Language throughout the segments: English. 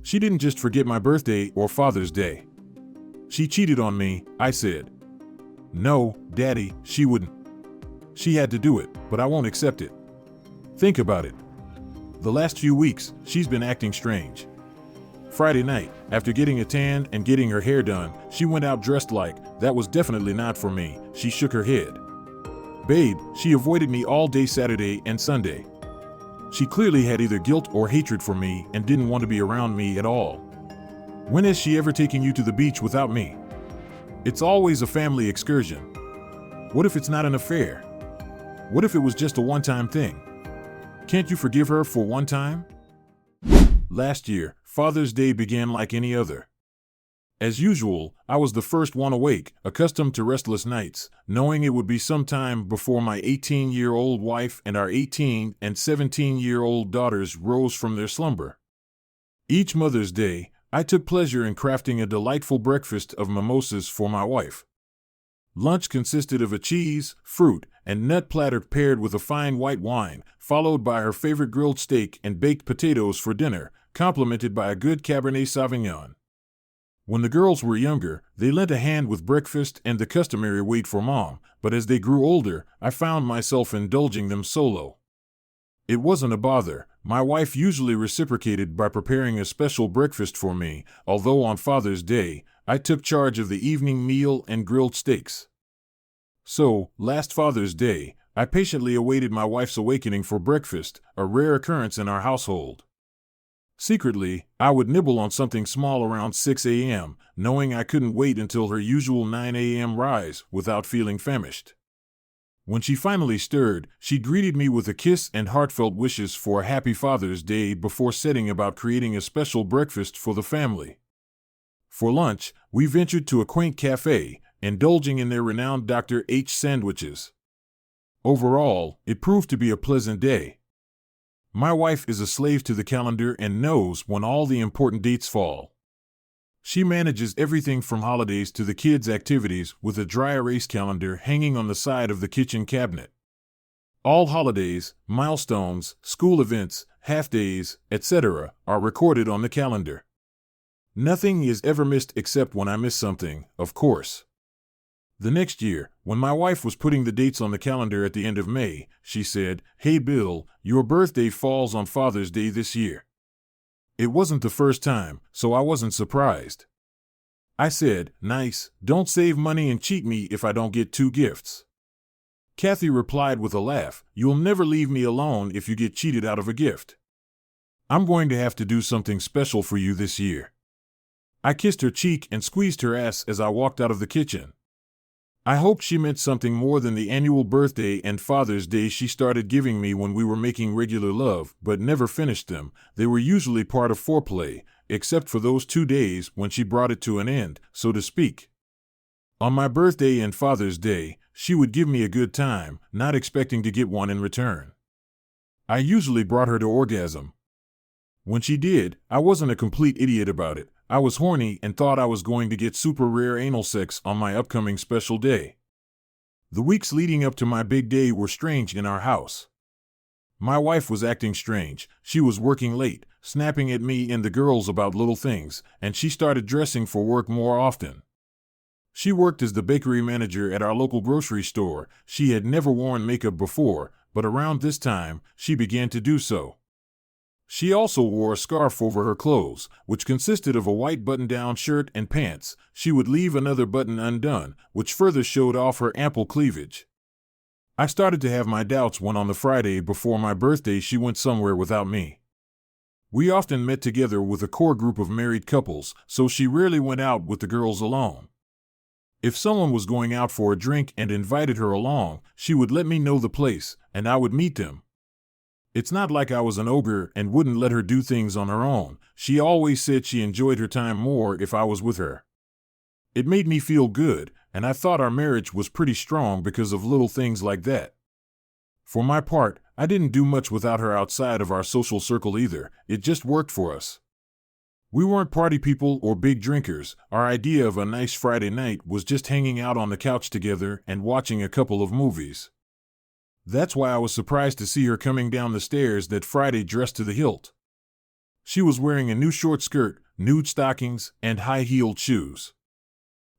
She didn't just forget my birthday or Father's Day. She cheated on me, I said. No, Daddy, she wouldn't. She had to do it, but I won't accept it. Think about it. The last few weeks, she's been acting strange. Friday night, after getting a tan and getting her hair done, she went out dressed like, that was definitely not for me. She shook her head. Babe, she avoided me all day Saturday and Sunday. She clearly had either guilt or hatred for me and didn't want to be around me at all. When has she ever taken you to the beach without me? It's always a family excursion. What if it's not an affair? What if it was just a one-time thing? Can't you forgive her for one time? Last year, Father's Day began like any other. As usual, I was the first one awake, accustomed to restless nights, knowing it would be some time before my 18-year-old wife and our 18 and 17-year-old daughters rose from their slumber. Each Mother's Day, I took pleasure in crafting a delightful breakfast of mimosas for my wife. Lunch consisted of a cheese, fruit, and nut platter paired with a fine white wine, followed by her favorite grilled steak and baked potatoes for dinner, complemented by a good Cabernet Sauvignon. When the girls were younger, they lent a hand with breakfast and the customary wait for Mom, but as they grew older, I found myself indulging them solo. It wasn't a bother. My wife usually reciprocated by preparing a special breakfast for me, although on Father's Day, I took charge of the evening meal and grilled steaks. So, last Father's Day, I patiently awaited my wife's awakening for breakfast, a rare occurrence in our household. Secretly, I would nibble on something small around 6 a.m., knowing I couldn't wait until her usual 9 a.m. rise without feeling famished. When she finally stirred, she greeted me with a kiss and heartfelt wishes for a happy Father's Day before setting about creating a special breakfast for the family. For lunch, we ventured to a quaint cafe, indulging in their renowned Dr. H sandwiches. Overall, it proved to be a pleasant day. My wife is a slave to the calendar and knows when all the important dates fall. She manages everything from holidays to the kids' activities with a dry erase calendar hanging on the side of the kitchen cabinet. All holidays, milestones, school events, half-days, etc. are recorded on the calendar. Nothing is ever missed except when I miss something, of course. The next year, when my wife was putting the dates on the calendar at the end of May, she said, "Hey Bill, your birthday falls on Father's Day this year." It wasn't the first time, so I wasn't surprised. I said, "Nice, don't save money and cheat me if I don't get 2 gifts." Kathy replied with a laugh, "You'll never leave me alone if you get cheated out of a gift. I'm going to have to do something special for you this year." I kissed her cheek and squeezed her ass as I walked out of the kitchen. I hoped she meant something more than the annual birthday and Father's Day she started giving me when we were making regular love, but never finished them. They were usually part of foreplay, except for those 2 days when she brought it to an end, so to speak. On my birthday and Father's Day, she would give me a good time, not expecting to get one in return. I usually brought her to orgasm. When she did, I wasn't a complete idiot about it. I was horny and thought I was going to get super rare anal sex on my upcoming special day. The weeks leading up to my big day were strange in our house. My wife was acting strange. She was working late, snapping at me and the girls about little things, and she started dressing for work more often. She worked as the bakery manager at our local grocery store. She had never worn makeup before, but around this time, she began to do so. She also wore a scarf over her clothes, which consisted of a white button-down shirt and pants. She would leave another button undone, which further showed off her ample cleavage. I started to have my doubts when on the Friday before my birthday she went somewhere without me. We often met together with a core group of married couples, so she rarely went out with the girls alone. If someone was going out for a drink and invited her along, she would let me know the place, and I would meet them. It's not like I was an ogre and wouldn't let her do things on her own. She always said she enjoyed her time more if I was with her. It made me feel good, and I thought our marriage was pretty strong because of little things like that. For my part, I didn't do much without her outside of our social circle either. It just worked for us. We weren't party people or big drinkers. Our idea of a nice Friday night was just hanging out on the couch together and watching a couple of movies. That's why I was surprised to see her coming down the stairs that Friday dressed to the hilt. She was wearing a new short skirt, nude stockings, and high-heeled shoes.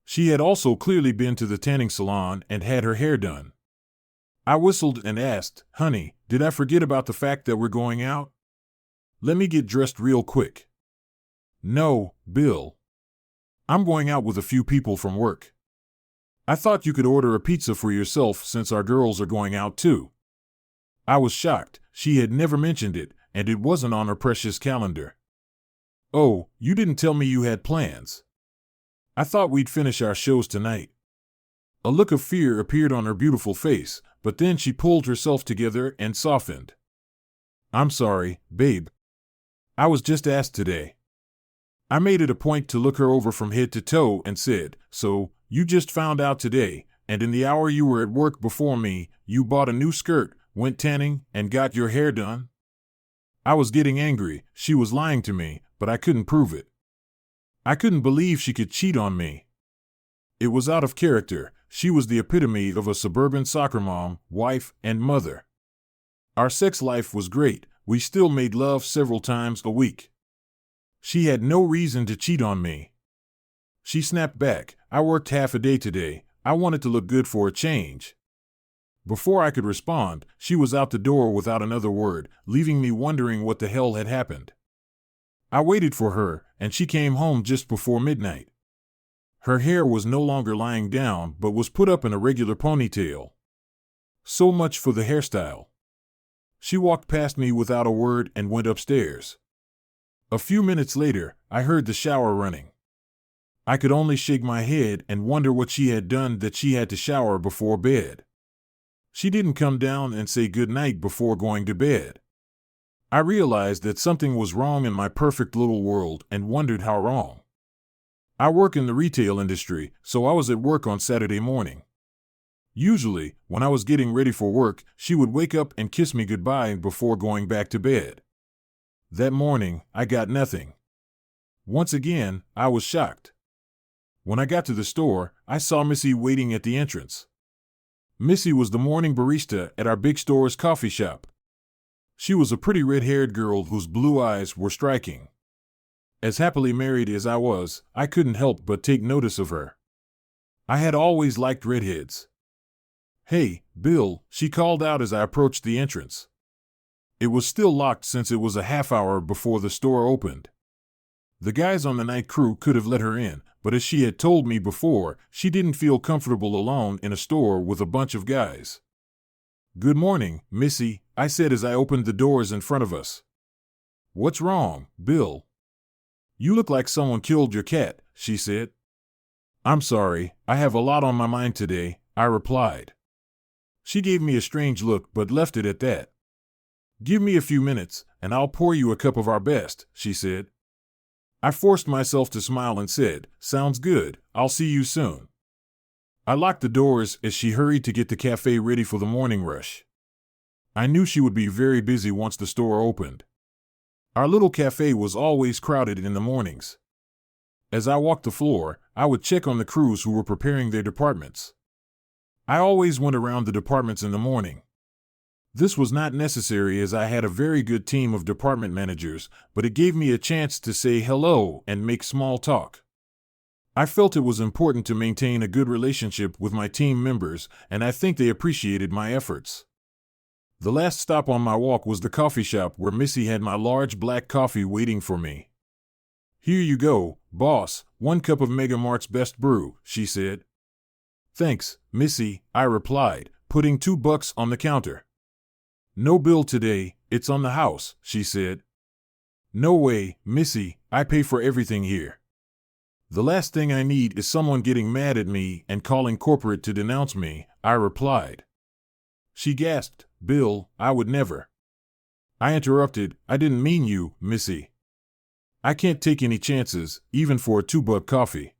She had also clearly been to the tanning salon and had her hair done. I whistled and asked, "Honey, did I forget about the fact that we're going out? Let me get dressed real quick." "No, Bill. I'm going out with a few people from work." "I thought you could order a pizza for yourself since our girls are going out too." I was shocked. She had never mentioned it, and it wasn't on her precious calendar. "Oh, you didn't tell me you had plans. I thought we'd finish our shows tonight." A look of fear appeared on her beautiful face, but then she pulled herself together and softened. "I'm sorry, babe. I was just asked today." I made it a point to look her over from head to toe and said, "So, you just found out today, and in the hour you were at work before me, you bought a new skirt, went tanning, and got your hair done?" I was getting angry. She was lying to me, but I couldn't prove it. I couldn't believe she could cheat on me. It was out of character. She was the epitome of a suburban soccer mom, wife, and mother. Our sex life was great. We still made love several times a week. She had no reason to cheat on me. She snapped back, "I worked half a day today. I wanted to look good for a change." Before I could respond, she was out the door without another word, leaving me wondering what the hell had happened. I waited for her, and she came home just before midnight. Her hair was no longer lying down but was put up in a regular ponytail. So much for the hairstyle. She walked past me without a word and went upstairs. A few minutes later, I heard the shower running. I could only shake my head and wonder what she had done that she had to shower before bed. She didn't come down and say good night before going to bed. I realized that something was wrong in my perfect little world and wondered how wrong. I work in the retail industry, so I was at work on Saturday morning. Usually, when I was getting ready for work, she would wake up and kiss me goodbye before going back to bed. That morning, I got nothing. Once again, I was shocked. When I got to the store, I saw Missy waiting at the entrance. Missy was the morning barista at our big store's coffee shop. She was a pretty red-haired girl whose blue eyes were striking. As happily married as I was, I couldn't help but take notice of her. I had always liked redheads. "Hey, Bill," she called out as I approached the entrance. It was still locked since it was a half hour before the store opened. The guys on the night crew could have let her in, but as she had told me before, she didn't feel comfortable alone in a store with a bunch of guys. "Good morning, Missy," I said as I opened the doors in front of us. "What's wrong, Bill?" "You look like someone killed your cat," she said. "I'm sorry, I have a lot on my mind today," I replied. She gave me a strange look but left it at that. "Give me a few minutes, and I'll pour you a cup of our best," she said. I forced myself to smile and said, "Sounds good, I'll see you soon." I locked the doors as she hurried to get the cafe ready for the morning rush. I knew she would be very busy once the store opened. Our little cafe was always crowded in the mornings. As I walked the floor, I would check on the crews who were preparing their departments. I always went around the departments in the morning. This was not necessary as I had a very good team of department managers, but it gave me a chance to say hello and make small talk. I felt it was important to maintain a good relationship with my team members, and I think they appreciated my efforts. The last stop on my walk was the coffee shop where Missy had my large black coffee waiting for me. "Here you go, boss, 1 cup of Mega Mart's best brew," she said. "Thanks, Missy," I replied, putting $2 on the counter. "No bill today, it's on the house," she said. "No way, Missy, I pay for everything here. The last thing I need is someone getting mad at me and calling corporate to denounce me," I replied. She gasped, "Bill, I would never." I interrupted, "I didn't mean you, Missy. I can't take any chances, even for a $2 coffee.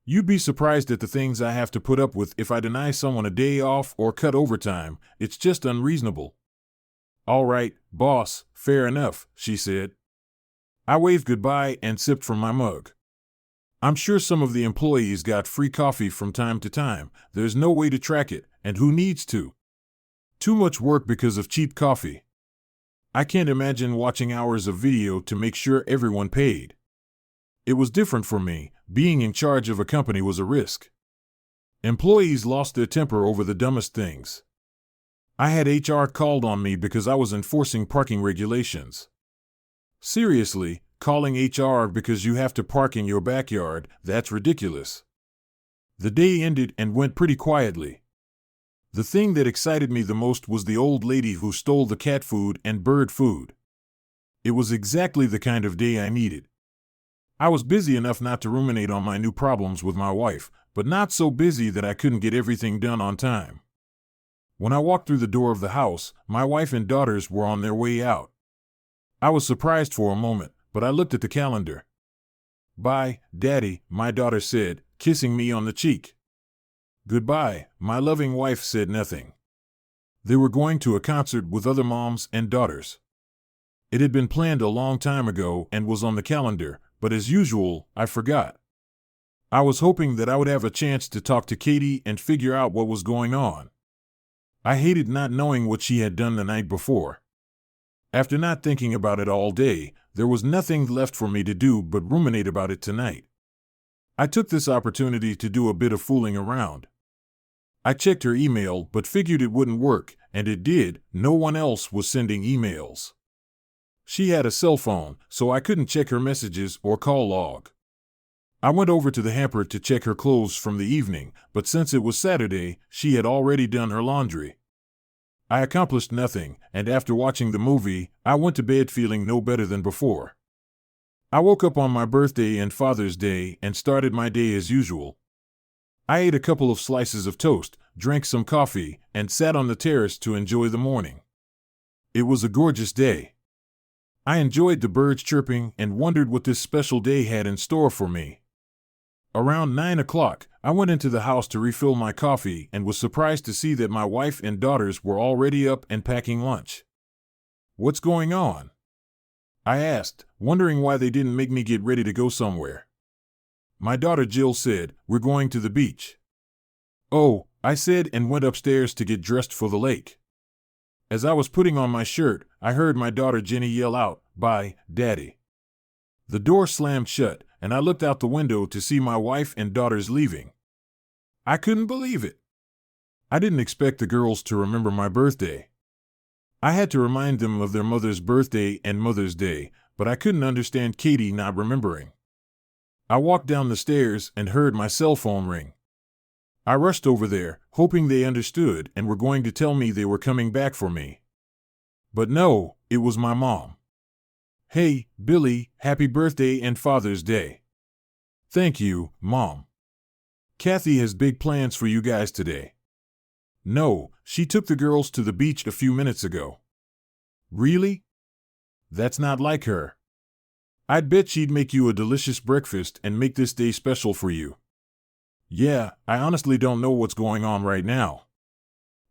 You'd be surprised at the things I have to put up with if I deny someone a day off or cut overtime. It's just unreasonable." "All right, boss, fair enough," she said. I waved goodbye and sipped from my mug. I'm sure some of the employees got free coffee from time to time. There's no way to track it, and who needs to? Too much work because of cheap coffee. I can't imagine watching hours of video to make sure everyone paid. It was different for me. Being in charge of a company was a risk. Employees lost their temper over the dumbest things. I had HR called on me because I was enforcing parking regulations. Seriously, calling HR because you have to park in your backyard, that's ridiculous. The day ended and went pretty quietly. The thing that excited me the most was the old lady who stole the cat food and bird food. It was exactly the kind of day I needed. I was busy enough not to ruminate on my new problems with my wife, but not so busy that I couldn't get everything done on time. When I walked through the door of the house, my wife and daughters were on their way out. I was surprised for a moment, but I looked at the calendar. "Bye, Daddy," my daughter said, kissing me on the cheek. "Goodbye," my loving wife said nothing. They were going to a concert with other moms and daughters. It had been planned a long time ago and was on the calendar, but as usual, I forgot. I was hoping that I would have a chance to talk to Katie and figure out what was going on. I hated not knowing what she had done the night before. After not thinking about it all day, there was nothing left for me to do but ruminate about it tonight. I took this opportunity to do a bit of fooling around. I checked her email but figured it wouldn't work, and it did. No one else was sending emails. She had a cell phone, so I couldn't check her messages or call log. I went over to the hamper to check her clothes from the evening, but since it was Saturday, she had already done her laundry. I accomplished nothing, and after watching the movie, I went to bed feeling no better than before. I woke up on my birthday and Father's Day and started my day as usual. I ate a couple of slices of toast, drank some coffee, and sat on the terrace to enjoy the morning. It was a gorgeous day. I enjoyed the birds chirping and wondered what this special day had in store for me. Around 9 o'clock, I went into the house to refill my coffee and was surprised to see that my wife and daughters were already up and packing lunch. "What's going on?" I asked, wondering why they didn't make me get ready to go somewhere. My daughter Jill said, "We're going to the beach." "Oh," I said and went upstairs to get dressed for the lake. As I was putting on my shirt, I heard my daughter Jenny yell out, "Bye, Daddy." The door slammed shut, and I looked out the window to see my wife and daughters leaving. I couldn't believe it. I didn't expect the girls to remember my birthday. I had to remind them of their mother's birthday and Mother's Day, but I couldn't understand Katie not remembering. I walked down the stairs and heard my cell phone ring. I rushed over there, hoping they understood and were going to tell me they were coming back for me. But no, it was my mom. "Hey, Billy, happy birthday and Father's Day." "Thank you, Mom. Kathy has big plans for you guys today." "No, she took the girls to the beach a few minutes ago." "Really? That's not like her. I'd bet she'd make you a delicious breakfast and make this day special for you." "Yeah, I honestly don't know what's going on right now.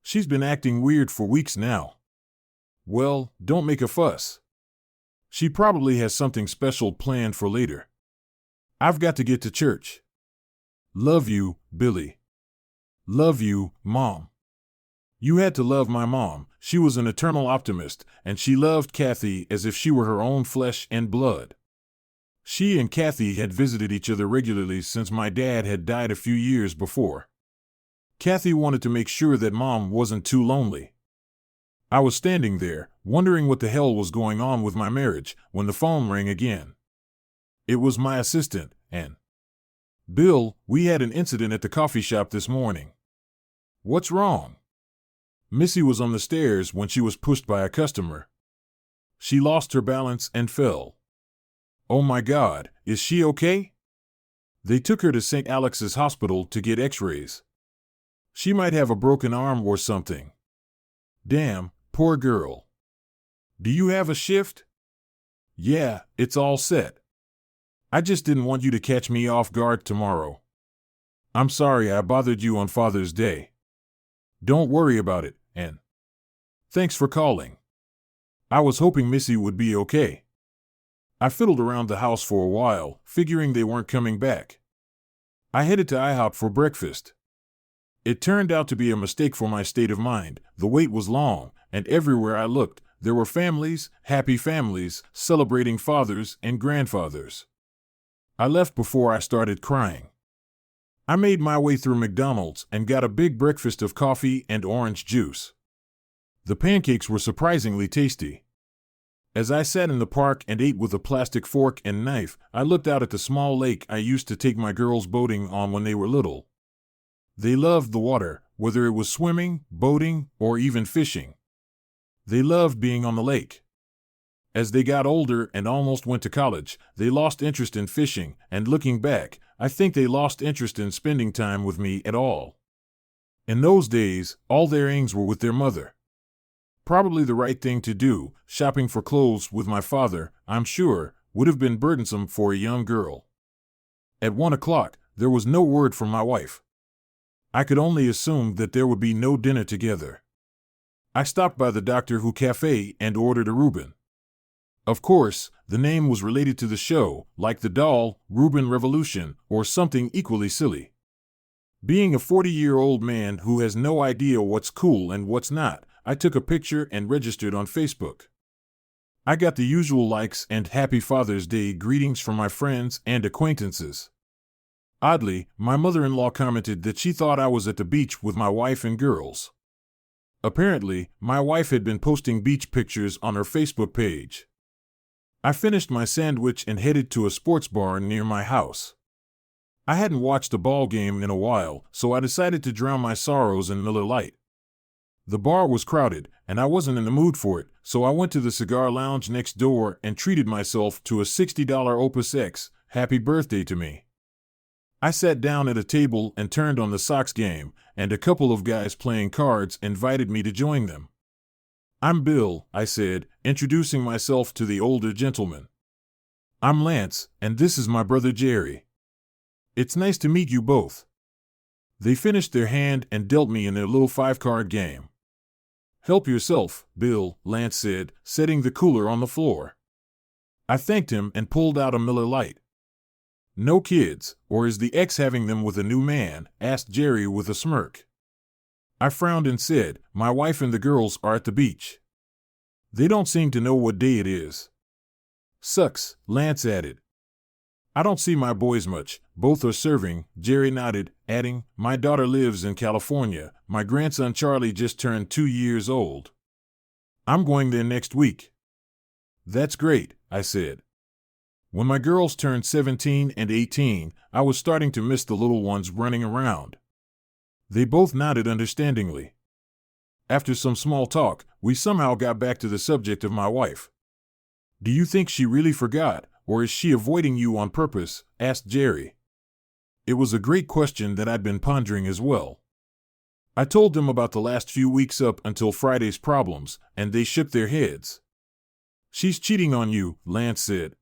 She's been acting weird for weeks now." "Well, don't make a fuss. She probably has something special planned for later. I've got to get to church." "Love you, Billy." "Love you, Mom." You had to love my mom. She was an eternal optimist, and she loved Kathy as if she were her own flesh and blood. She and Kathy had visited each other regularly since my dad had died a few years before. Kathy wanted to make sure that Mom wasn't too lonely. I was standing there, wondering what the hell was going on with my marriage, when the phone rang again. It was my assistant, and "Bill, we had an incident at the coffee shop this morning." "What's wrong?" "Missy was on the stairs when she was pushed by a customer. She lost her balance and fell." "Oh my God, is she okay?" "They took her to St. Alex's Hospital to get x-rays. She might have a broken arm or something." "Damn, poor girl. Do you have a shift?" "Yeah, it's all set. I just didn't want you to catch me off guard tomorrow. I'm sorry I bothered you on Father's Day." "Don't worry about it, and thanks for calling. I was hoping Missy would be okay." I fiddled around the house for a while, figuring they weren't coming back. I headed to IHOP for breakfast. It turned out to be a mistake for my state of mind. The wait was long, and everywhere I looked, there were families, happy families, celebrating fathers and grandfathers. I left before I started crying. I made my way through McDonald's and got a big breakfast of coffee and orange juice. The pancakes were surprisingly tasty. As I sat in the park and ate with a plastic fork and knife, I looked out at the small lake I used to take my girls boating on when they were little. They loved the water, whether it was swimming, boating, or even fishing. They loved being on the lake. As they got older and almost went to college, they lost interest in fishing, and looking back, I think they lost interest in spending time with me at all. In those days, all their aims were with their mother. Probably the right thing to do, shopping for clothes with my father, I'm sure, would have been burdensome for a young girl. At 1 o'clock, there was no word from my wife. I could only assume that there would be no dinner together. I stopped by the Doctor Who cafe and ordered a Reuben. Of course, the name was related to the show, like the doll, Reuben Revolution, or something equally silly. Being a 40-year-old man who has no idea what's cool and what's not, I took a picture and registered on Facebook. I got the usual likes and Happy Father's Day greetings from my friends and acquaintances. Oddly, my mother-in-law commented that she thought I was at the beach with my wife and girls. Apparently, my wife had been posting beach pictures on her Facebook page. I finished my sandwich and headed to a sports bar near my house. I hadn't watched a ball game in a while, so I decided to drown my sorrows in Miller Lite. The bar was crowded, and I wasn't in the mood for it, so I went to the cigar lounge next door and treated myself to a $60 Opus X, Happy Birthday to Me. I sat down at a table and turned on the Sox game, and a couple of guys playing cards invited me to join them. "I'm Bill," I said, introducing myself to the older gentleman. "I'm Lance, and this is my brother Jerry. It's nice to meet you both." They finished their hand and dealt me in their little 5-card game. "Help yourself, Bill," Lance said, setting the cooler on the floor. I thanked him and pulled out a Miller Lite. "No kids, or is the ex having them with a new man?" asked Jerry with a smirk. I frowned and said, "My wife and the girls are at the beach. They don't seem to know what day it is." "Sucks," Lance added. "I don't see my boys much, both are serving," Jerry nodded, adding, "My daughter lives in California, my grandson Charlie just turned 2 years old. I'm going there next week." "That's great," I said. When my girls turned 17 and 18, I was starting to miss the little ones running around. They both nodded understandingly. After some small talk, we somehow got back to the subject of my wife. "Do you think she really forgot, or is she avoiding you on purpose?" asked Jerry. It was a great question that I'd been pondering as well. I told them about the last few weeks up until Friday's problems, and they shook their heads. "She's cheating on you," Lance said.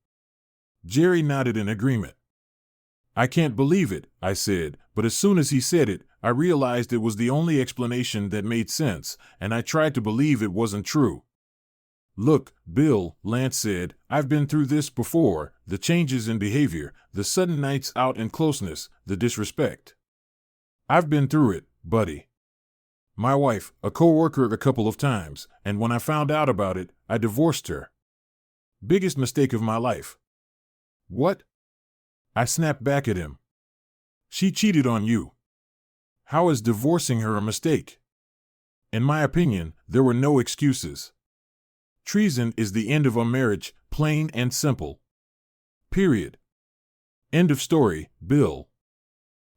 Jerry nodded in agreement. "I can't believe it," I said, but as soon as he said it, I realized it was the only explanation that made sense, and I tried to believe it wasn't true. "Look, Bill," Lance said, "I've been through this before, the changes in behavior, the sudden nights out and closeness, the disrespect. I've been through it, buddy. My wife, a co-worker a couple of times, and when I found out about it, I divorced her. Biggest mistake of my life." "What?" I snapped back at him. "She cheated on you. How is divorcing her a mistake?" In my opinion, there were no excuses. Treason is the end of a marriage, plain and simple. Period. End of story, Bill.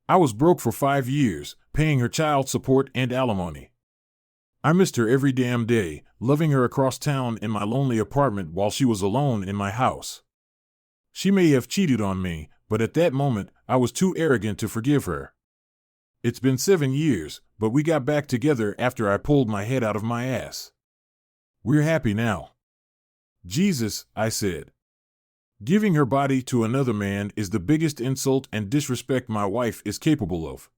I was broke for 5 years, paying her child support and alimony. I missed her every damn day, loving her across town in my lonely apartment while she was alone in my house. She may have cheated on me, but at that moment, I was too arrogant to forgive her. It's been 7 years, but we got back together after I pulled my head out of my ass. We're happy now." "Jesus," I said. "Giving her body to another man is the biggest insult and disrespect my wife is capable of.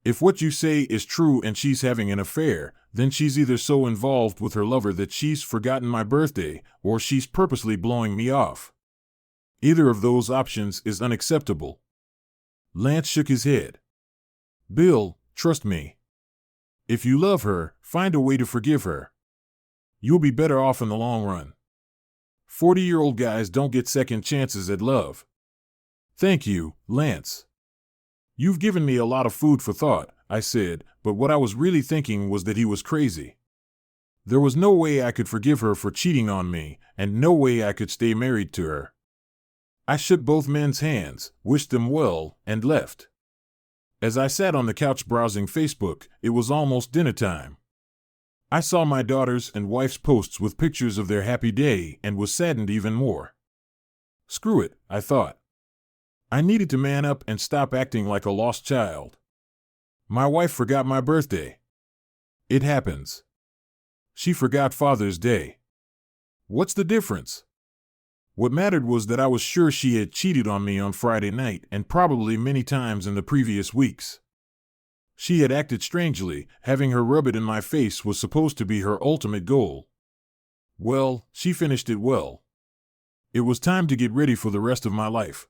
If what you say is true and she's having an affair, then she's either so involved with her lover that she's forgotten my birthday, or she's purposely blowing me off. Either of those options is unacceptable." Lance shook his head. "Bill, trust me. If you love her, find a way to forgive her. You'll be better off in the long run. 40-year-old guys don't get second chances at love. Thank you, Lance. You've given me a lot of food for thought, I said, but what I was really thinking was that he was crazy. There was no way I could forgive her for cheating on me, and no way I could stay married to her. I shook both men's hands, wished them well, and left. As I sat on the couch browsing Facebook, it was almost dinner time. I saw my daughter's and wife's posts with pictures of their happy day and was saddened even more. Screw it, I thought. I needed to man up and stop acting like a lost child. My wife forgot my birthday. It happens. She forgot Father's Day. What's the difference? What mattered was that I was sure she had cheated on me on Friday night and probably many times in the previous weeks. She had acted strangely. Having her rub it in my face was supposed to be her ultimate goal. Well, she finished it well. It was time to get ready for the rest of my life.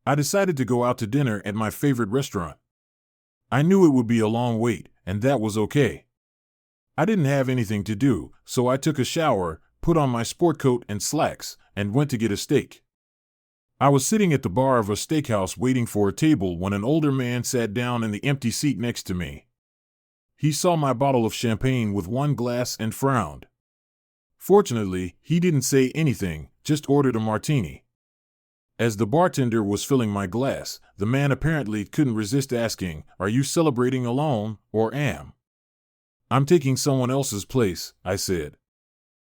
I decided to go out to dinner at my favorite restaurant. I knew it would be a long wait, and that was okay. I didn't have anything to do, so I took a shower, put on my sport coat and slacks, and went to get a steak. I was sitting at the bar of a steakhouse waiting for a table when an older man sat down in the empty seat next to me. He saw my bottle of champagne with one glass and frowned. Fortunately, he didn't say anything, just ordered a martini. As the bartender was filling my glass, the man apparently couldn't resist asking, "Are you celebrating alone, or am?" "I'm taking someone else's place," I said.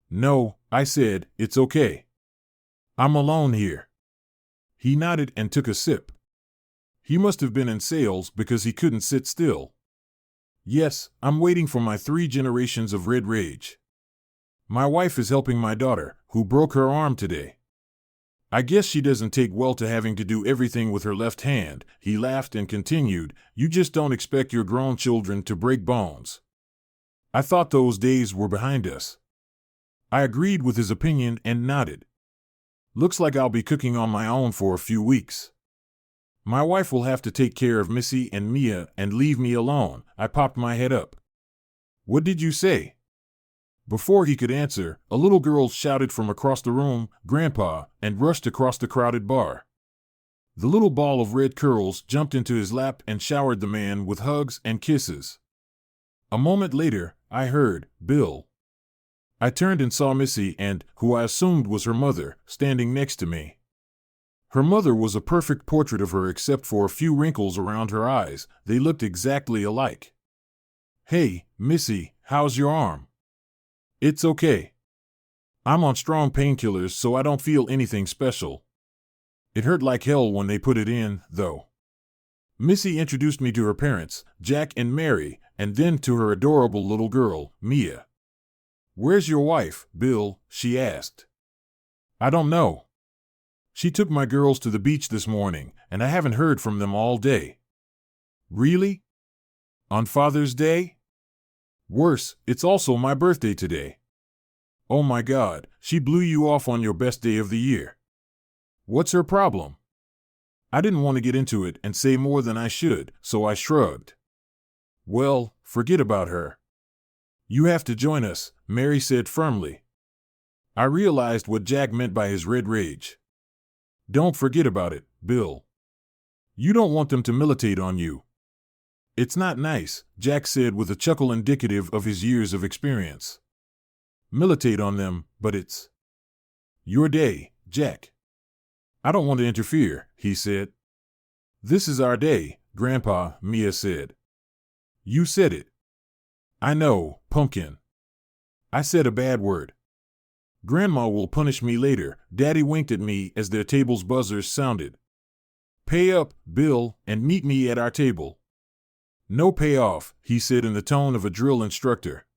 "No," I said, "it's okay. I'm alone here." He nodded and took a sip. He must have been in sales because he couldn't sit still. "Yes, I'm waiting for my 3 generations of red rage. My wife is helping my daughter, who broke her arm today. I guess she doesn't take well to having to do everything with her left hand." He laughed and continued, "You just don't expect your grown children to break bones." I thought those days were behind us. I agreed with his opinion and nodded. Looks like I'll be cooking on my own for a few weeks. My wife will have to take care of Missy and Mia and leave me alone. I popped my head up. "What did you say?" Before he could answer, a little girl shouted from across the room, "Grandpa," and rushed across the crowded bar. The little ball of red curls jumped into his lap and showered the man with hugs and kisses. A moment later, I heard, "Bill." I turned and saw Missy and, who I assumed was her mother, standing next to me. Her mother was a perfect portrait of her except for a few wrinkles around her eyes. They looked exactly alike. "Hey, Missy, how's your arm?" "It's okay. I'm on strong painkillers, so I don't feel anything special. It hurt like hell when they put it in, though." Missy introduced me to her parents, Jack and Mary, and then to her adorable little girl, Mia. "Where's your wife, Bill?" she asked. "I don't know. She took my girls to the beach this morning, and I haven't heard from them all day." "Really? On Father's Day?" "Worse, it's also my birthday today." "Oh my God, she blew you off on your best day of the year. What's her problem?" I didn't want to get into it and say more than I should, so I shrugged. "Well, forget about her. You have to join us," Mary said firmly. I realized what Jack meant by his red rage. "Don't forget about it, Bill. You don't want them to militate on you." "It's not nice," Jack said with a chuckle indicative of his years of experience. "Militate on them, but it's your day, Jack." "I don't want to interfere," he said. "This is our day, Grandpa," Mia said. "You said it." "I know, pumpkin. I said a bad word. Grandma will punish me later." Daddy winked at me as their table's buzzers sounded. "Pay up, Bill, and meet me at our table." "No payoff," he said in the tone of a drill instructor.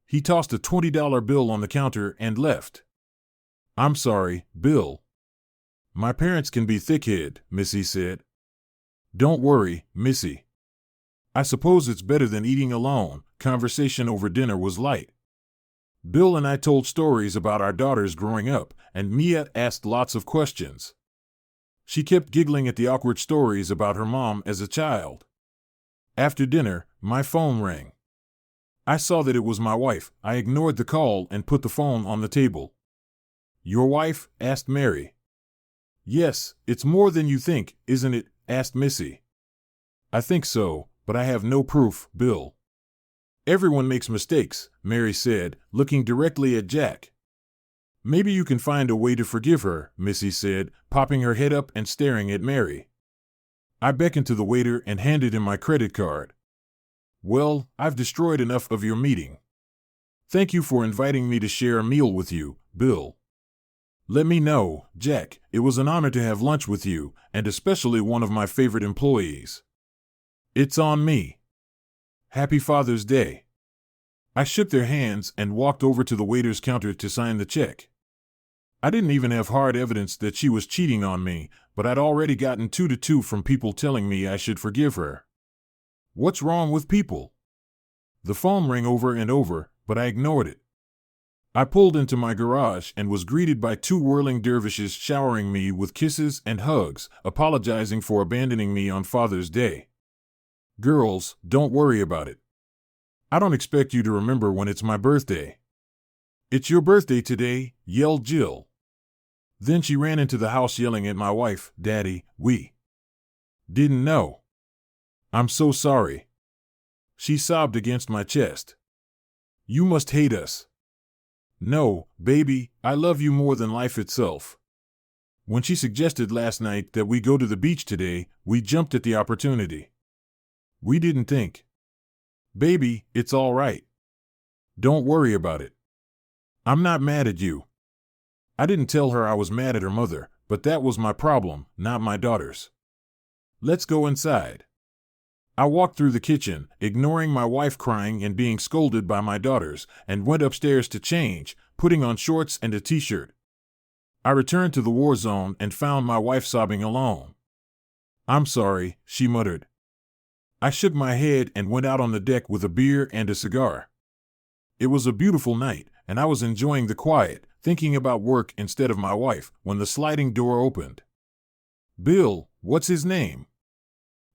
He tossed a $20 bill on the counter and left. "I'm sorry, Bill. My parents can be thick-headed," Missy said. "Don't worry, Missy. I suppose it's better than eating alone." Conversation over dinner was light. Bill and I told stories about our daughters growing up, and Mia asked lots of questions. She kept giggling at the awkward stories about her mom as a child. After dinner, my phone rang. I saw that it was my wife. I ignored the call and put the phone on the table. Your wife? Asked Mary. Yes, it's more than you think, isn't it? Asked Missy. I think so, but I have no proof, Bill. Everyone makes mistakes, Mary said, looking directly at Jack. Maybe you can find a way to forgive her, Missy said, popping her head up and staring at Mary. I beckoned to the waiter and handed him my credit card. Well, I've destroyed enough of your meeting. Thank you for inviting me to share a meal with you, Bill. Let me know, Jack, it was an honor to have lunch with you, and especially one of my favorite employees. It's on me. Happy Father's Day. I shook their hands and walked over to the waiter's counter to sign the check. I didn't even have hard evidence that she was cheating on me, but I'd already gotten 2 from people telling me I should forgive her. What's wrong with people? The phone rang over and over, but I ignored it. I pulled into my garage and was greeted by 2 whirling dervishes showering me with kisses and hugs, apologizing for abandoning me on Father's Day. Girls, don't worry about it. I don't expect you to remember when it's my birthday. It's your birthday today, yelled Jill. Then she ran into the house yelling at my wife, Daddy, we didn't know. I'm so sorry. She sobbed against my chest. You must hate us. No, baby, I love you more than life itself. When she suggested last night that we go to the beach today, we jumped at the opportunity. We didn't think. Baby, it's all right. Don't worry about it. I'm not mad at you. I didn't tell her I was mad at her mother, but that was my problem, not my daughter's. Let's go inside. I walked through the kitchen, ignoring my wife crying and being scolded by my daughters, and went upstairs to change, putting on shorts and a t-shirt. I returned to the war zone and found my wife sobbing alone. I'm sorry, she muttered. I shook my head and went out on the deck with a beer and a cigar. It was a beautiful night, and I was enjoying the quiet, thinking about work instead of my wife, when the sliding door opened. Bill, what's his name?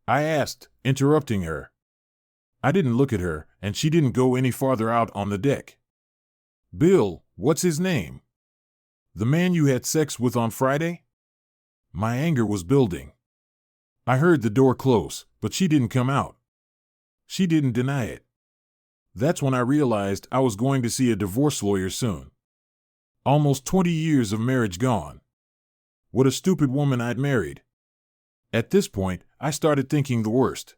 I asked, interrupting her. I didn't look at her, and she didn't go any farther out on the deck. Bill, what's his name? The man you had sex with on Friday? My anger was building. I heard the door close, but she didn't come out. She didn't deny it. That's when I realized I was going to see a divorce lawyer soon. Almost 20 years of marriage gone. What a stupid woman I'd married. At this point, I started thinking the worst.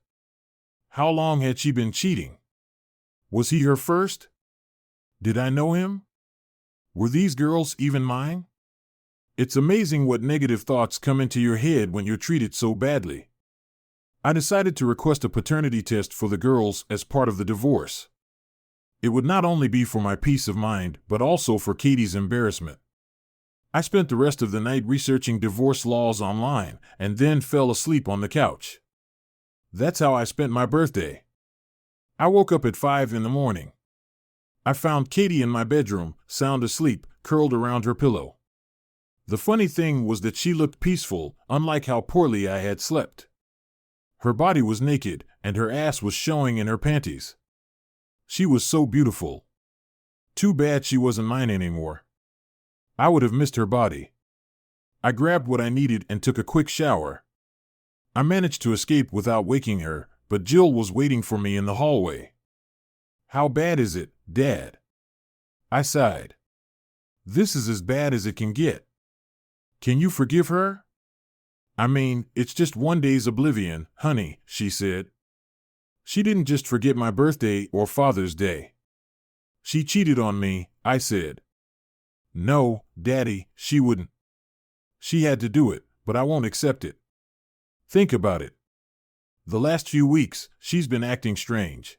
How long had she been cheating? Was he her first? Did I know him? Were these girls even mine? It's amazing what negative thoughts come into your head when you're treated so badly. I decided to request a paternity test for the girls as part of the divorce. It would not only be for my peace of mind, but also for Katie's embarrassment. I spent the rest of the night researching divorce laws online, and then fell asleep on the couch. That's how I spent my birthday. I woke up at 5 in the morning. I found Katie in my bedroom, sound asleep, curled around her pillow. The funny thing was that she looked peaceful, unlike how poorly I had slept. Her body was naked, and her ass was showing in her panties. She was so beautiful. Too bad she wasn't mine anymore. I would have missed her body. I grabbed what I needed and took a quick shower. I managed to escape without waking her, but Jill was waiting for me in the hallway. How bad is it, Dad? I sighed. This is as bad as it can get. Can you forgive her? I mean, it's just one day's oblivion, honey, she said. She didn't just forget my birthday or Father's Day. She cheated on me, I said. No, Daddy, she wouldn't. She had to do it, but I won't accept it. Think about it. The last few weeks, she's been acting strange.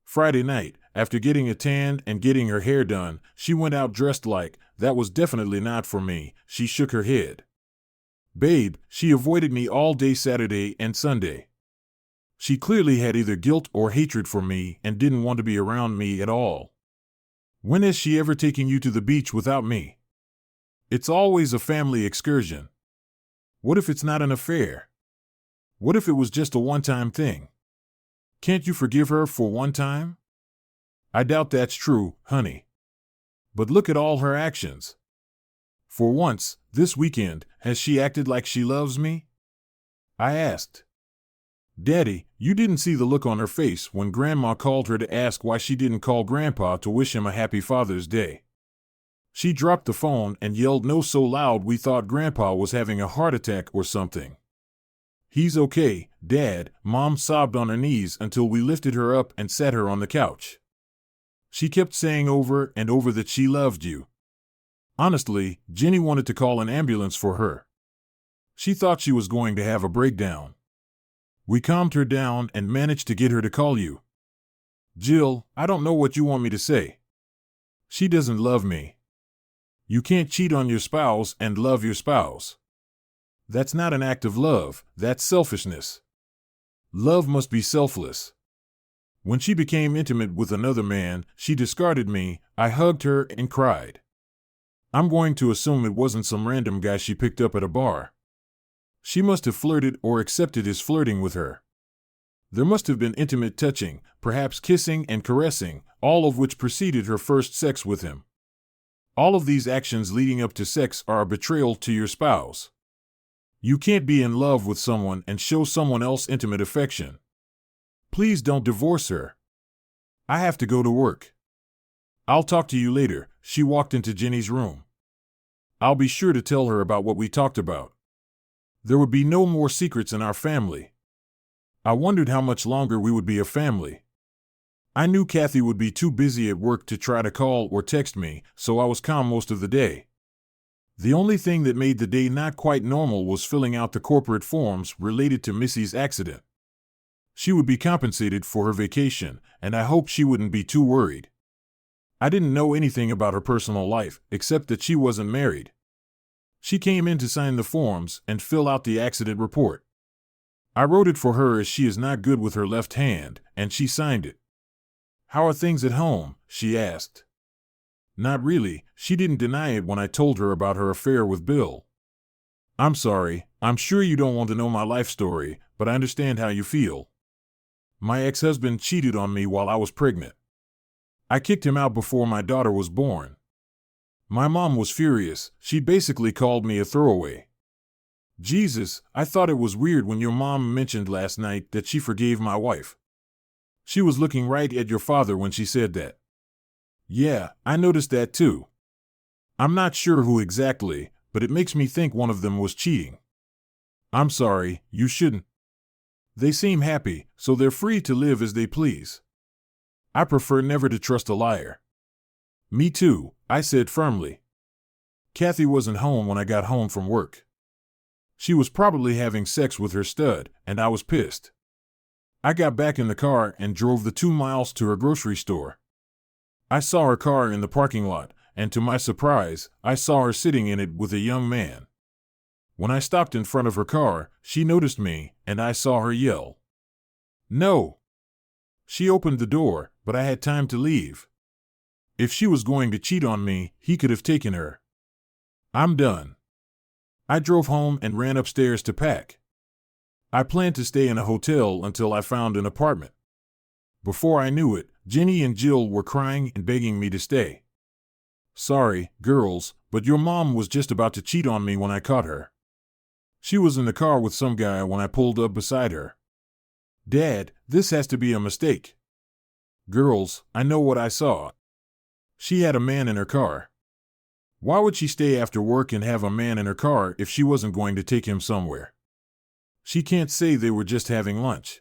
Friday night, after getting a tan and getting her hair done, she went out dressed like, that was definitely not for me. She shook her head. Babe, she avoided me all day Saturday and Sunday. She clearly had either guilt or hatred for me and didn't want to be around me at all. When has she ever taken you to the beach without me? It's always a family excursion. What if it's not an affair? What if it was just a one-time thing? Can't you forgive her for one time? I doubt that's true, honey. But look at all her actions. For once, this weekend, has she acted like she loves me? I asked. Daddy, you didn't see the look on her face when Grandma called her to ask why she didn't call Grandpa to wish him a happy Father's Day. She dropped the phone and yelled no so loud we thought Grandpa was having a heart attack or something. He's okay, Dad, Mom sobbed on her knees until we lifted her up and sat her on the couch. She kept saying over and over that she loved you. Honestly, Jenny wanted to call an ambulance for her. She thought she was going to have a breakdown. We calmed her down and managed to get her to call you. Jill, I don't know what you want me to say. She doesn't love me. You can't cheat on your spouse and love your spouse. That's not an act of love, that's selfishness. Love must be selfless. When she became intimate with another man, she discarded me, I hugged her and cried. I'm going to assume it wasn't some random guy she picked up at a bar. She must have flirted or accepted his flirting with her. There must have been intimate touching, perhaps kissing and caressing, all of which preceded her first sex with him. All of these actions leading up to sex are a betrayal to your spouse. You can't be in love with someone and show someone else intimate affection. Please don't divorce her. I have to go to work. I'll talk to you later. She walked into Jenny's room. I'll be sure to tell her about what we talked about. There would be no more secrets in our family. I wondered how much longer we would be a family. I knew Kathy would be too busy at work to try to call or text me, so I was calm most of the day. The only thing that made the day not quite normal was filling out the corporate forms related to Missy's accident. She would be compensated for her vacation, and I hoped she wouldn't be too worried. I didn't know anything about her personal life, except that she wasn't married. She came in to sign the forms and fill out the accident report. I wrote it for her as she is not good with her left hand, and she signed it. How are things at home? She asked. Not really, she didn't deny it when I told her about her affair with Bill. I'm sorry, I'm sure you don't want to know my life story, but I understand how you feel. My ex-husband cheated on me while I was pregnant. I kicked him out before my daughter was born. My mom was furious, she basically called me a throwaway. Jesus, I thought it was weird when your mom mentioned last night that she forgave my wife. She was looking right at your father when she said that. Yeah, I noticed that too. I'm not sure who exactly, but it makes me think one of them was cheating. I'm sorry, you shouldn't. They seem happy, so they're free to live as they please. I prefer never to trust a liar. Me too, I said firmly. Kathy wasn't home when I got home from work. She was probably having sex with her stud, and I was pissed. I got back in the car and drove the 2 miles to her grocery store. I saw her car in the parking lot, and to my surprise, I saw her sitting in it with a young man. When I stopped in front of her car, she noticed me, and I saw her yell. No! She opened the door, but I had time to leave. If she was going to cheat on me, he could have taken her. I'm done. I drove home and ran upstairs to pack. I planned to stay in a hotel until I found an apartment. Before I knew it, Jenny and Jill were crying and begging me to stay. Sorry, girls, but your mom was just about to cheat on me when I caught her. She was in the car with some guy when I pulled up beside her. Dad, this has to be a mistake. Girls, I know what I saw. She had a man in her car. Why would she stay after work and have a man in her car if she wasn't going to take him somewhere? She can't say they were just having lunch.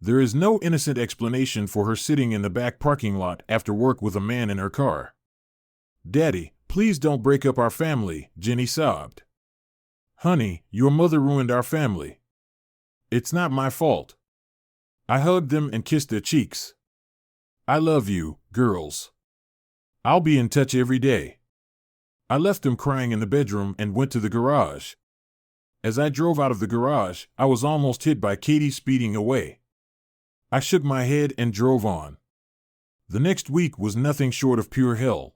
There is no innocent explanation for her sitting in the back parking lot after work with a man in her car. Daddy, please don't break up our family, Jenny sobbed. Honey, your mother ruined our family. It's not my fault. I hugged them and kissed their cheeks. I love you, girls. I'll be in touch every day. I left them crying in the bedroom and went to the garage. As I drove out of the garage, I was almost hit by Katie speeding away. I shook my head and drove on. The next week was nothing short of pure hell.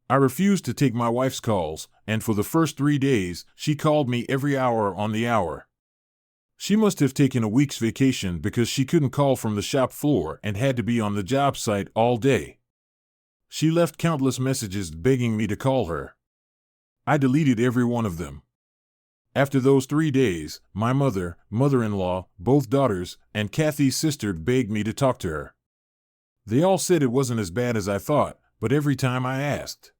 I refused to take my wife's calls, and for the first 3 days, she called me every hour on the hour. She must have taken a week's vacation because she couldn't call from the shop floor and had to be on the job site all day. She left countless messages begging me to call her. I deleted every one of them. After those 3 days, my mother, mother-in-law, both daughters, and Kathy's sister begged me to talk to her. They all said it wasn't as bad as I thought, but every time I asked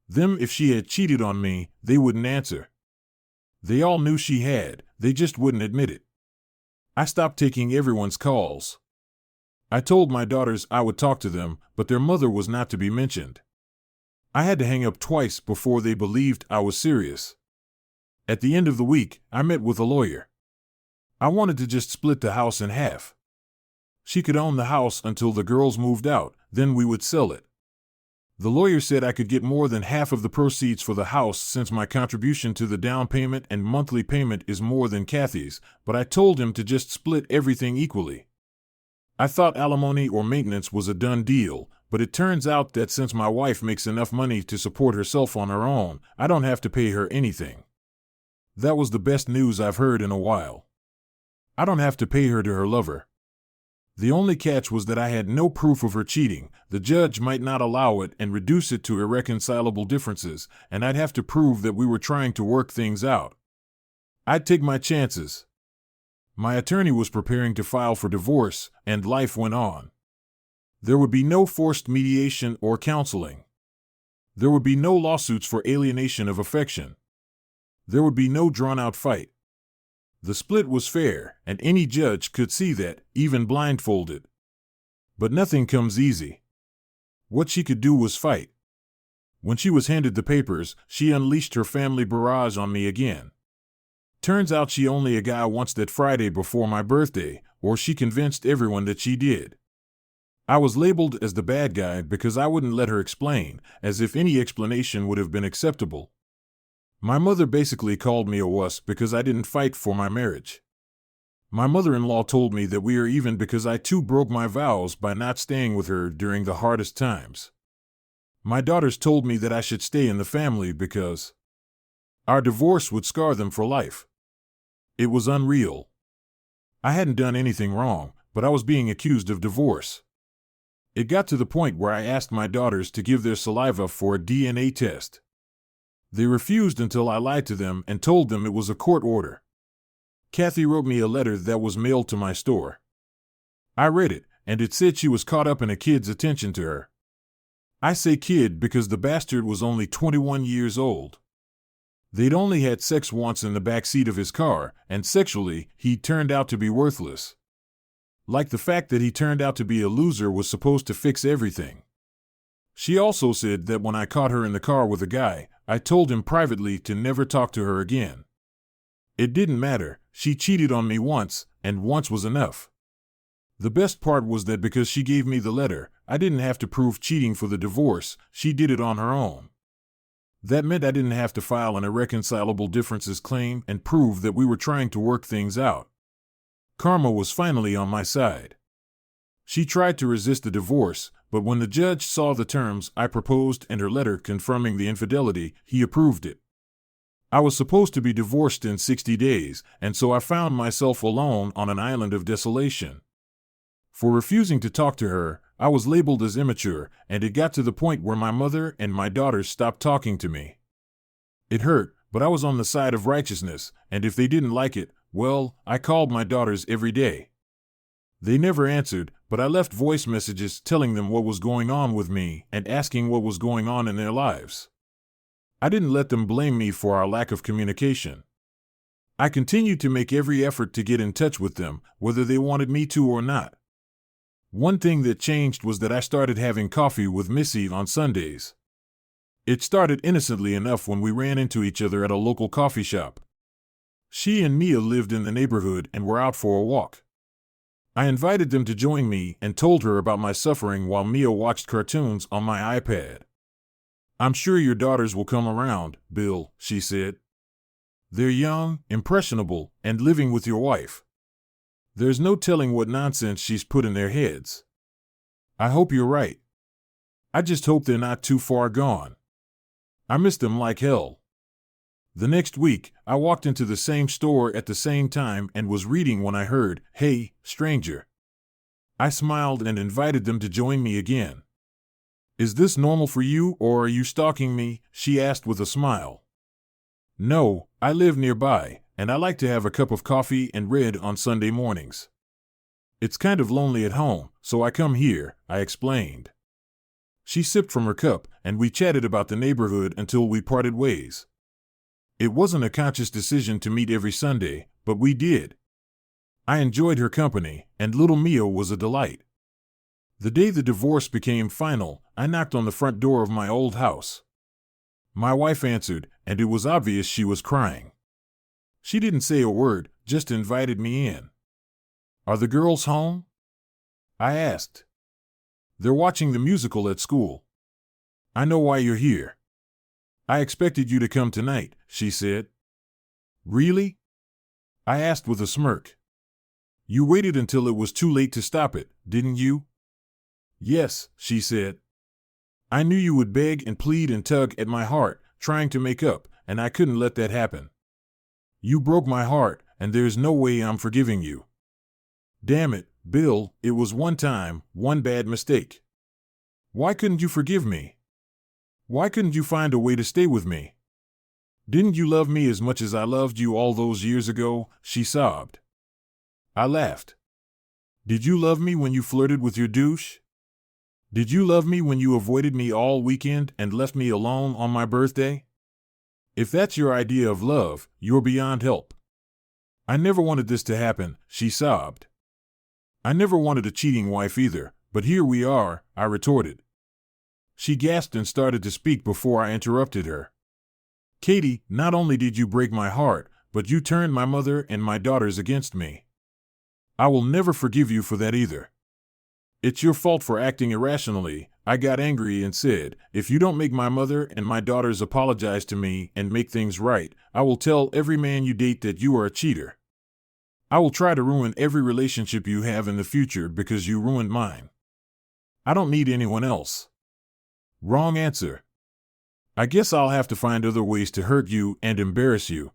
them if she had cheated on me, they wouldn't answer. They all knew she had, they just wouldn't admit it. I stopped taking everyone's calls. I told my daughters I would talk to them, but their mother was not to be mentioned. I had to hang up twice before they believed I was serious. At the end of the week, I met with a lawyer. I wanted to just split the house in half. She could own the house until the girls moved out, then we would sell it. The lawyer said I could get more than half of the proceeds for the house since my contribution to the down payment and monthly payment is more than Kathy's, but I told him to just split everything equally. I thought alimony or maintenance was a done deal, but it turns out that since my wife makes enough money to support herself on her own, I don't have to pay her anything. That was the best news I've heard in a while. I don't have to pay her to her lover. The only catch was that I had no proof of her cheating. The judge might not allow it and reduce it to irreconcilable differences, and I'd have to prove that we were trying to work things out. I'd take my chances. My attorney was preparing to file for divorce, and life went on. There would be no forced mediation or counseling. There would be no lawsuits for alienation of affection. There would be no drawn-out fight. The split was fair, and any judge could see that, even blindfolded. But nothing comes easy. What she could do was fight. When she was handed the papers, she unleashed her family barrage on me again. Turns out she only a guy once that Friday before my birthday, or she convinced everyone that she did. I was labeled as the bad guy because I wouldn't let her explain, as if any explanation would have been acceptable. My mother basically called me a wuss because I didn't fight for my marriage. My mother-in-law told me that we are even because I too broke my vows by not staying with her during the hardest times. My daughters told me that I should stay in the family because our divorce would scar them for life. It was unreal. I hadn't done anything wrong, but I was being accused of divorce. It got to the point where I asked my daughters to give their saliva for a DNA test. They refused until I lied to them and told them it was a court order. Kathy wrote me a letter that was mailed to my store. I read it, and it said she was caught up in a kid's attention to her. I say kid because the bastard was only 21 years old. They'd only had sex once in the back seat of his car, and sexually, he turned out to be worthless. Like the fact that he turned out to be a loser was supposed to fix everything. She also said that when I caught her in the car with a guy, I told him privately to never talk to her again. It didn't matter, she cheated on me once, and once was enough. The best part was that because she gave me the letter, I didn't have to prove cheating for the divorce, she did it on her own. That meant I didn't have to file an irreconcilable differences claim and prove that we were trying to work things out. Karma was finally on my side. She tried to resist the divorce, but when the judge saw the terms I proposed and her letter confirming the infidelity, he approved it. I was supposed to be divorced in 60 days, and so I found myself alone on an island of desolation. For refusing to talk to her, I was labeled as immature, and it got to the point where my mother and my daughters stopped talking to me. It hurt, but I was on the side of righteousness, and if they didn't like it, well, I called my daughters every day. They never answered, but I left voice messages telling them what was going on with me and asking what was going on in their lives. I didn't let them blame me for our lack of communication. I continued to make every effort to get in touch with them, whether they wanted me to or not. One thing that changed was that I started having coffee with Missy on Sundays. It started innocently enough when we ran into each other at a local coffee shop. She and Mia lived in the neighborhood and were out for a walk. I invited them to join me and told her about my suffering while Mia watched cartoons on my iPad. "I'm sure your daughters will come around, Bill," she said. "They're young, impressionable, and living with your wife. There's no telling what nonsense she's put in their heads. I hope you're right. I just hope they're not too far gone. I miss them like hell." The next week, I walked into the same store at the same time and was reading when I heard, "Hey, stranger." I smiled and invited them to join me again. "Is this normal for you, or are you stalking me?" she asked with a smile. "No, I live nearby, and I like to have a cup of coffee and read on Sunday mornings. It's kind of lonely at home, so I come here," I explained. She sipped from her cup, and we chatted about the neighborhood until we parted ways. It wasn't a conscious decision to meet every Sunday, but we did. I enjoyed her company, and little Mia was a delight. The day the divorce became final, I knocked on the front door of my old house. My wife answered, and it was obvious she was crying. She didn't say a word, just invited me in. "Are the girls home?" I asked. "They're watching the musical at school." "I know why you're here." "I expected you to come tonight," she said. "Really?" I asked with a smirk. "You waited until it was too late to stop it, didn't you?" "Yes," she said. "I knew you would beg and plead and tug at my heart, trying to make up, and I couldn't let that happen. You broke my heart, and there's no way I'm forgiving you. Damn it, Bill, it was one time, one bad mistake. Why couldn't you forgive me? Why couldn't you find a way to stay with me? Didn't you love me as much as I loved you all those years ago?" she sobbed. I laughed. "Did you love me when you flirted with your douche? Did you love me when you avoided me all weekend and left me alone on my birthday? If that's your idea of love, you're beyond help." "I never wanted this to happen," she sobbed. "I never wanted a cheating wife either, but here we are," I retorted. She gasped and started to speak before I interrupted her. "Katie, not only did you break my heart, but you turned my mother and my daughters against me. I will never forgive you for that either. It's your fault for acting irrationally." I got angry and said, "If you don't make my mother and my daughters apologize to me and make things right, I will tell every man you date that you are a cheater. I will try to ruin every relationship you have in the future because you ruined mine. I don't need anyone else." Wrong answer. I guess I'll have to find other ways to hurt you and embarrass you.